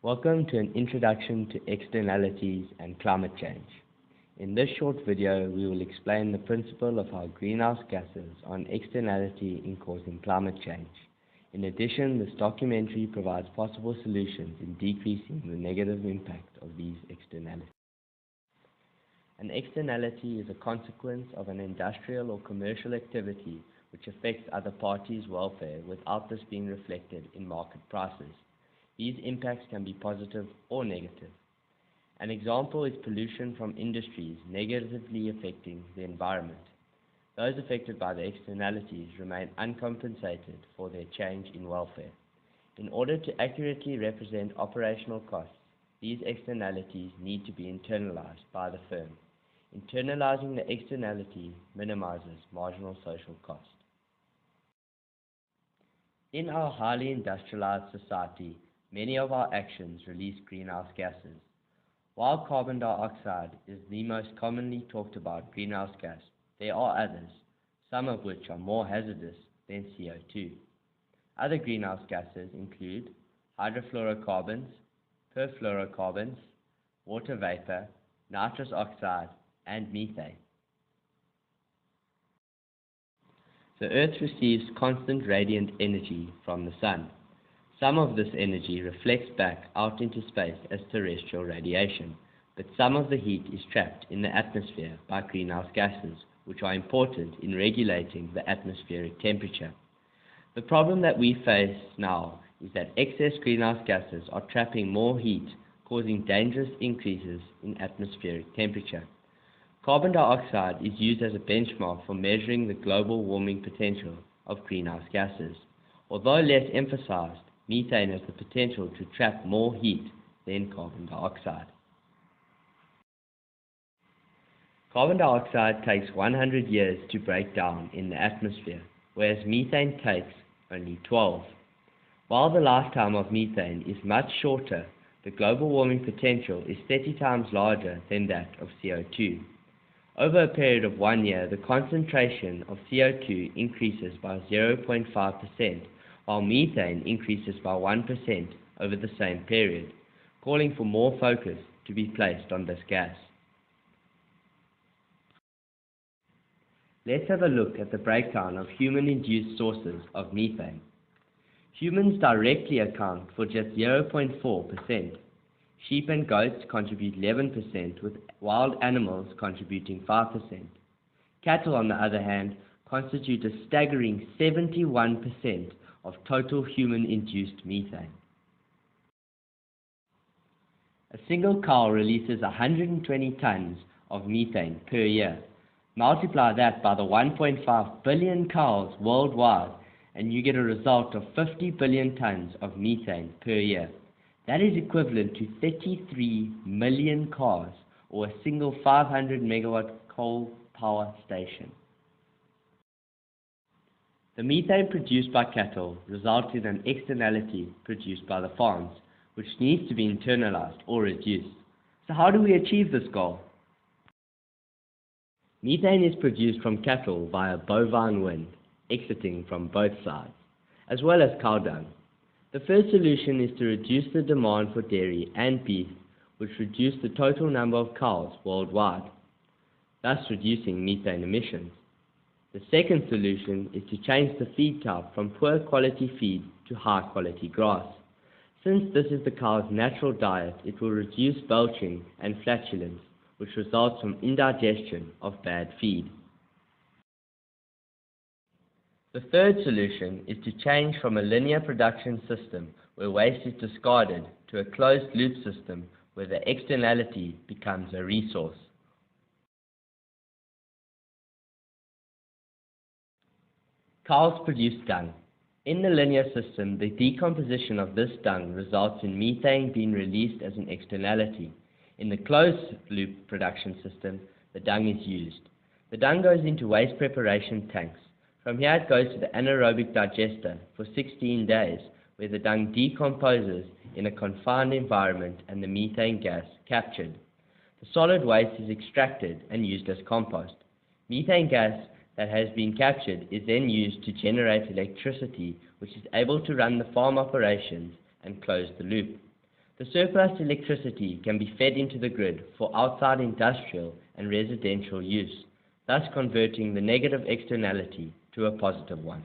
Welcome to an introduction to externalities and climate change. In this short video, we will explain the principle of how greenhouse gases are an externality in causing climate change. In addition, this documentary provides possible solutions in decreasing the negative impact of these externalities. An externality is a consequence of an industrial or commercial activity which affects other parties' welfare without this being reflected in market prices. These impacts can be positive or negative. An example is pollution from industries negatively affecting the environment. Those affected by the externalities remain uncompensated for their change in welfare. In order to accurately represent operational costs, these externalities need to be internalized by the firm. Internalizing the externality minimizes marginal social cost. In our highly industrialized society, many of our actions release greenhouse gases. While carbon dioxide is the most commonly talked about greenhouse gas, there are others, some of which are more hazardous than CO2. Other greenhouse gases include hydrofluorocarbons, perfluorocarbons, water vapor, nitrous oxide, and methane. The Earth receives constant radiant energy from the Sun. Some of this energy reflects back out into space as terrestrial radiation, but some of the heat is trapped in the atmosphere by greenhouse gases, which are important in regulating the atmospheric temperature. The problem that we face now is that excess greenhouse gases are trapping more heat, causing dangerous increases in atmospheric temperature. Carbon dioxide is used as a benchmark for measuring the global warming potential of greenhouse gases. Although less emphasized, methane has the potential to trap more heat than carbon dioxide. Carbon dioxide takes 100 years to break down in the atmosphere, whereas methane takes only 12. While the lifetime of methane is much shorter, the global warming potential is 30 times larger than that of CO2. Over a period of 1 year, the concentration of CO2 increases by 0.5%, while methane increases by 1% over the same period, calling for more focus to be placed on this gas. Let's have a look at the breakdown of human-induced sources of methane. Humans directly account for just 0.4%. Sheep and goats contribute 11%, with wild animals contributing 5%. Cattle, on the other hand, constitute a staggering 71% of total human-induced methane. A single cow releases 120 tons of methane per year. Multiply that by the 1.5 billion cows worldwide, and you get a result of 50 billion tons of methane per year. That is equivalent to 33 million cars, or a single 500 megawatt coal power station. The methane produced by cattle results in an externality produced by the farms, which needs to be internalized or reduced. So how do we achieve this goal? Methane is produced from cattle via bovine wind, exiting from both sides, as well as cow dung. The first solution is to reduce the demand for dairy and beef, which reduce the total number of cows worldwide, thus reducing methane emissions. The second solution is to change the feed type from poor quality feed to high quality grass. Since this is the cow's natural diet, it will reduce belching and flatulence, which results from indigestion of bad feed. The third solution is to change from a linear production system where waste is discarded to a closed loop system where the externality becomes a resource. Cows produce dung. In the linear system, the decomposition of this dung results in methane being released as an externality. In the closed-loop production system, the dung is used. The dung goes into waste preparation tanks. From here it goes to the anaerobic digester for 16 days, where the dung decomposes in a confined environment and the methane gas captured. The solid waste is extracted and used as compost. Methane gas that has been captured is then used to generate electricity, which is able to run the farm operations and close the loop. The surplus electricity can be fed into the grid for outside industrial and residential use, thus converting the negative externality to a positive one.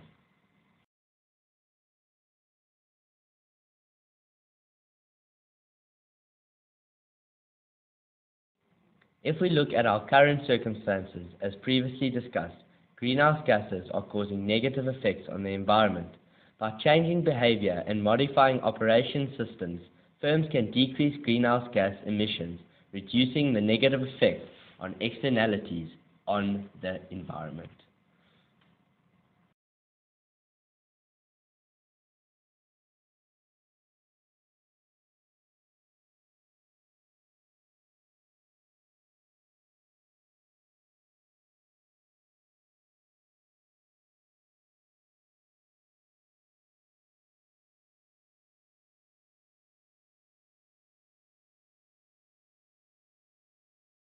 If we look at our current circumstances, as previously discussed, greenhouse gases are causing negative effects on the environment. By changing behavior and modifying operation systems, firms can decrease greenhouse gas emissions, reducing the negative effects on externalities on the environment.